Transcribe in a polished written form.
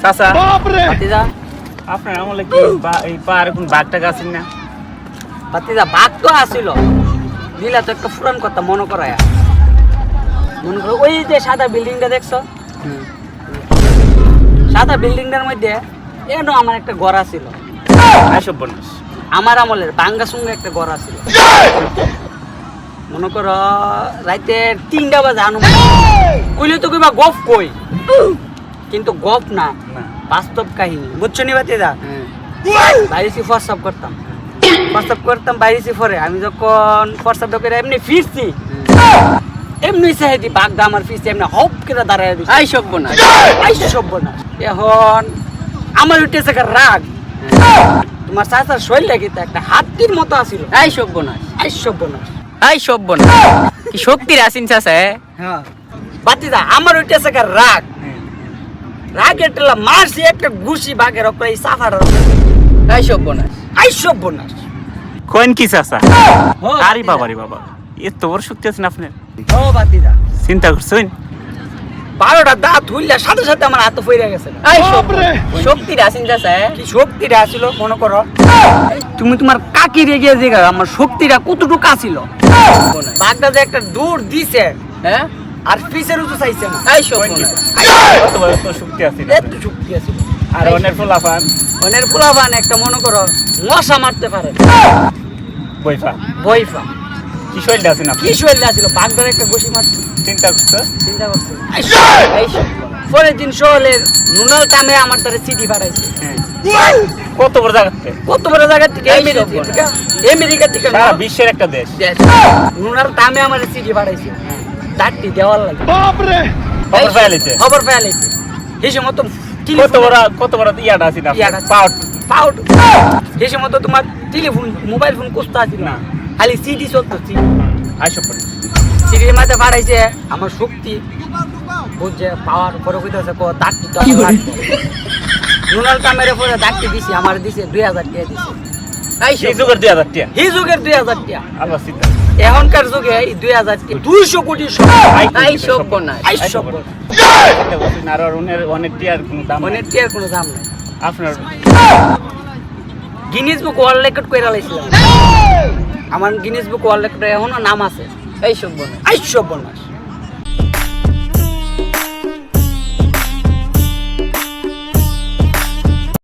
চাচা ভাতিজা আপনার আমলে কি এই পাহাড়ে কোন বাঘটা আছেন না? ভাতিজা বাঘ তো আসিল দিলা তো একটা পুরান কথা মনে করায় মনে করো ওই যে সাদা বিল্ডিংটা দেখছো সাদা বিল্ডিংটার মধ্যে এনো আমার একটা ঘর আছিল এসব বলিস আমার আমলের বাঙ্গা সঙ্গে একটা ঘর আছিল মনে করো রাইতে 3টা বাজে আনুমান কইলে তো কইবা গপ কই কিন্তু গপ না বাস্তব কাহিনী বুঝছো নি ভাতিজা বাইরে সি ফর্সাপ করতাম বাইরে সি ফরে আমি যখন ফর্সাপটা করে এমনি ফিরছি এমনি সাহেদি বাগদা আমার ফিরছি এমনি হপ করে দাঁড়ায় দিছি আই সব না এখন আমার উঠেছে রাগ তোমার চাচার শরীরটা কিন্তু একটা হাতির মতো আছিল আই সব্যনাশ কি শক্তির আসিন চাচা হ্যাঁ বাতিদা আমার উঠেছে রাগ রাগের টেলা মারছি একটা ঘুষি বাঘের ওপরে এই সাফার আই সব্যনাশ কোন কি চাচা? আরে বাবা রে বাবা, এত বড় শক্তি আছেন আপনার? ও বাতিদা চিন্তা করছেন 12টা দাঁত হইলে সাথে সাথে আমার হাতে ফইরা গেছে আই শক্তির আসিন চাচা কি শক্তিটা আছিল মনে করো তুমি তোমার কাকি রেগে জিগা আমার শক্তিটা কতটুকু আছিল বাগদা যে একটা দূর দিছে হ্যাঁ আর পিছের উঁচু চাইছে না আই সব্যনাশ কত বড় তো শক্তি আছে এত শক্তি আছিল আর অনের ফুলাফান অনের পোলাবান একটা মনে করো মশা মারতে পারে বইফা বইফা কি শৈলটা আছে না কি শৈল আছিল বাগদার একটা ঘুষি মারতে চিন্তা করছে চিন্তা করছে পরের দিন শহরের নুনাল টামে আমার তারে সিটি পাঠাইছে কত বড় জায়গাতে কত বড় জায়গা থেকে আমেরিকা থেকে সারা বিশ্বের একটা দেশ নুনাল টামে আমার সিটি পাঠাইছে দাঁতটি দেওয়ার লাগে খবর পাইলেছে খবর পাইছে এই সময় তো কত বড় ইয়াটা আছে না ইয়াটা। পাউট এই সময় তো তোমার টেলিফোন মোবাইল ফোন কোস্তা আছিল না খালি সিটি চলতো আইসব বলিস সিটির মাঝে পাঠাইছে আমার শক্তি বুঝছে পাওয়ার পরে কইতেছে দাঁতটি তো নুনাল টামের পরে দাঁতটি দিছি আমার দিছে 2000 টাকা দিছে এই যুগের 2000 টাকা এই যুগের 2000 টাকা আল্লাহ চিন্তা এখনকার যুগে এই 2000 টাকা 200 কোটি আই সব্যনাশ আর অনেক টিয়ার কোনো দাম অনেক টিয়ার কোনো দাম নাই আপনার গিনিস বুক ওয়ার্ল্ড রেকর্ড কইরা লাইছিলাম আমার গিনিস বুক ওয়ার্ল্ড রেকর্ডে এখনো নাম আছে এই সব্যনাশ আই সব্যনাশ